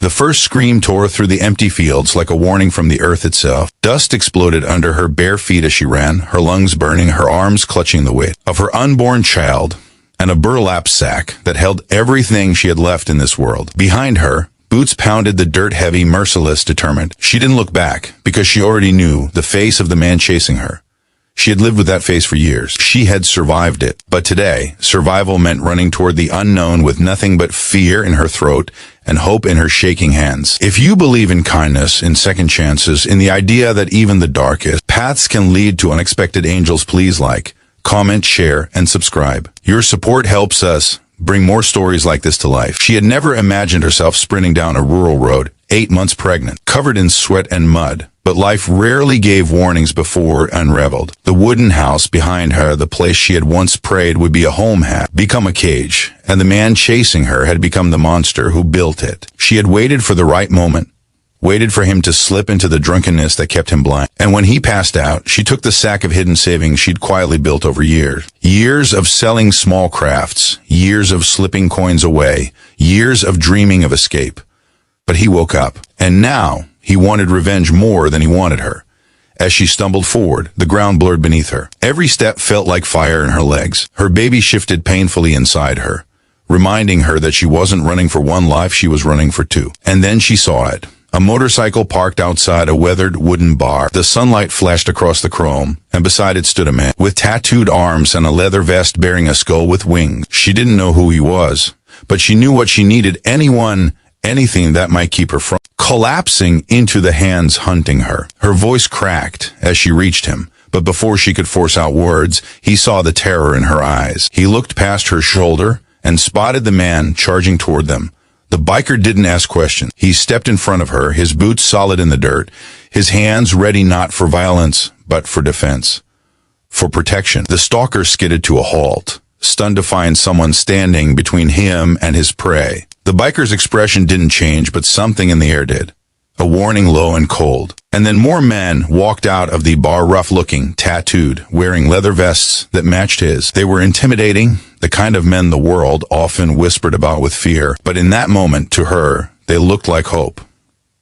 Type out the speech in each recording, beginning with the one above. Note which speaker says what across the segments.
Speaker 1: The first scream tore through the empty fields like a warning from the earth itself. Dust exploded under her bare feet as she ran, her lungs burning, her arms clutching the weight of her unborn child and a burlap sack that held everything she had left in this world. Behind her, boots pounded the dirt heavy, merciless, determined. She didn't look back because she already knew the face of the man chasing her. She had lived with that face for years. She had survived it. But today, survival meant running toward the unknown with nothing but fear in her throat and hope in her shaking hands. If you believe in kindness, in second chances, in the idea that even the darkest paths can lead to unexpected angels, please like, comment, share, and subscribe. Your support helps us bring more stories like this to life. She had never imagined herself sprinting down a rural road, 8 months pregnant, covered in sweat and mud. But life rarely gave warnings before it unraveled. The wooden house behind her, the place she had once prayed would be a home, had become a cage, and the man chasing her had become the monster who built it. She had waited for the right moment, waited for him to slip into the drunkenness that kept him blind. And when he passed out, she took the sack of hidden savings she'd quietly built over years. Years of selling small crafts, years of slipping coins away, years of dreaming of escape. But he woke up, and now he wanted revenge more than he wanted her. As she stumbled forward, the ground blurred beneath her. Every step felt like fire in her legs. Her baby shifted painfully inside her, reminding her that she wasn't running for one life, she was running for two. And then she saw it. A motorcycle parked outside a weathered wooden bar. The sunlight flashed across the chrome, and beside it stood a man with tattooed arms and a leather vest bearing a skull with wings. She didn't know who he was, but she knew what she needed. Anything that might keep her from collapsing into the hands hunting her. Her voice cracked as she reached him, but before she could force out words, he saw the terror in her eyes. He looked past her shoulder and spotted the man charging toward them. The biker didn't ask questions. He stepped in front of her, his boots solid in the dirt, his hands ready not for violence, but for defense, for protection. The stalker skidded to a halt, stunned to find someone standing between him and his prey. The biker's expression didn't change, but something in the air did. A warning, low and cold. And then more men walked out of the bar, rough-looking, tattooed, wearing leather vests that matched his. They were intimidating, the kind of men the world often whispered about with fear. But in that moment, to her, they looked like hope.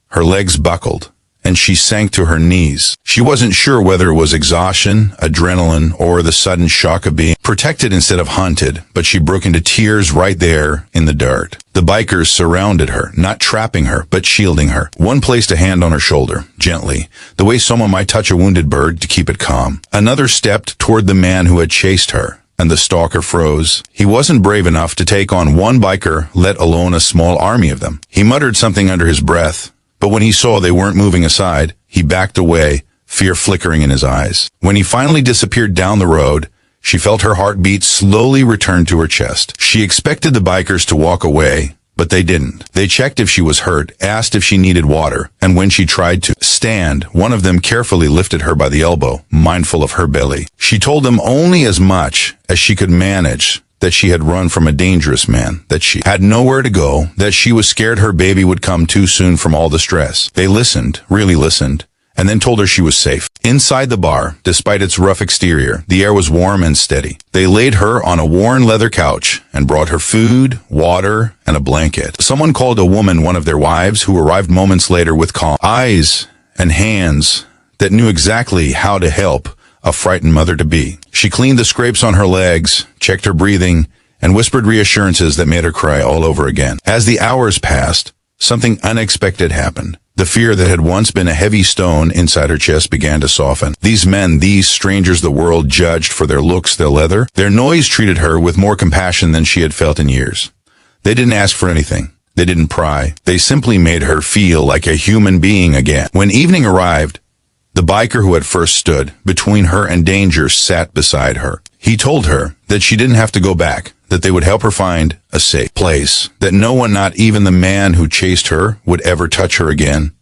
Speaker 1: Her legs buckled, and she sank to her knees. She wasn't sure whether it was exhaustion, adrenaline, or the sudden shock of being protected instead of hunted, but she broke into tears right there in the dirt. The bikers surrounded her, not trapping her, but shielding her. One placed a hand on her shoulder, gently, the way someone might touch a wounded bird to keep it calm. Another stepped toward the man who had chased her, and the stalker froze. He wasn't brave enough to take on one biker, let alone a small army of them. He muttered something under his breath, but when he saw they weren't moving aside, he backed away, fear flickering in his eyes. When he finally disappeared down the road, she felt her heartbeat slowly return to her chest. She expected the bikers to walk away, but they didn't. They checked if she was hurt, asked if she needed water, and when she tried to stand, one of them carefully lifted her by the elbow, mindful of her belly. She told them only as much as she could manage, that she had run from a dangerous man, that she had nowhere to go, that she was scared her baby would come too soon from all the stress. They listened, really listened, and then told her she was safe. Inside the bar, despite its rough exterior, the air was warm and steady. They laid her on a worn leather couch and brought her food, water, and a blanket. Someone called a woman one of their wives, who arrived moments later with calm eyes and hands that knew exactly how to help a frightened mother-to-be. She cleaned the scrapes on her legs, checked her breathing, and whispered reassurances that made her cry all over again. As the hours passed, something unexpected happened. The fear that had once been a heavy stone inside her chest began to soften. These men, these strangers the world judged for their looks, their leather, their noise, treated her with more compassion than she had felt in years. They didn't ask for anything. They didn't pry. They simply made her feel like a human being again. When evening arrived, the biker who had first stood between her and danger sat beside her. He told her that she didn't have to go back, that they would help her find a safe place, that no one, not even the man who chased her, would ever touch her again.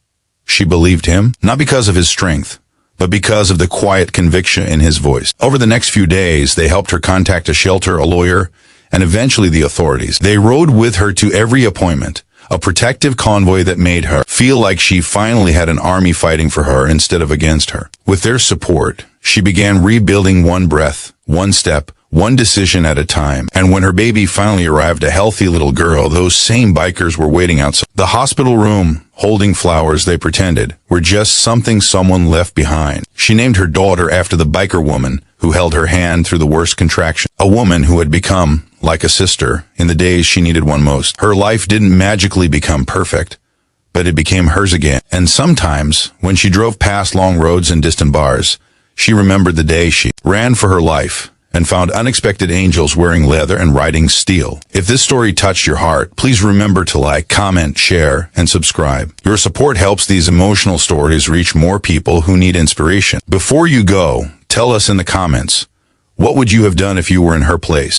Speaker 1: She believed him, not because of his strength, but because of the quiet conviction in his voice. Over the next few days, they helped her contact a shelter, a lawyer, and eventually the authorities. They rode with her to every appointment, a protective convoy that made her feel like she finally had an army fighting for her instead of against her. With their support, she began rebuilding, one breath, one step, one decision at a time. And when her baby finally arrived, a healthy little girl, those same bikers were waiting outside the hospital room, holding flowers they pretended were just something someone left behind. She named her daughter after the biker woman who held her hand through the worst contraction, a woman who had become like a sister in the days she needed one most. Her life didn't magically become perfect, but it became hers again. And sometimes, when she drove past long roads and distant bars, she remembered the day she ran for her life and found unexpected angels wearing leather and riding steel. If this story touched your heart, please remember to like, comment, share, and subscribe. Your support helps these emotional stories reach more people who need inspiration. Before you go, tell us in the comments, what would you have done if you were in her place?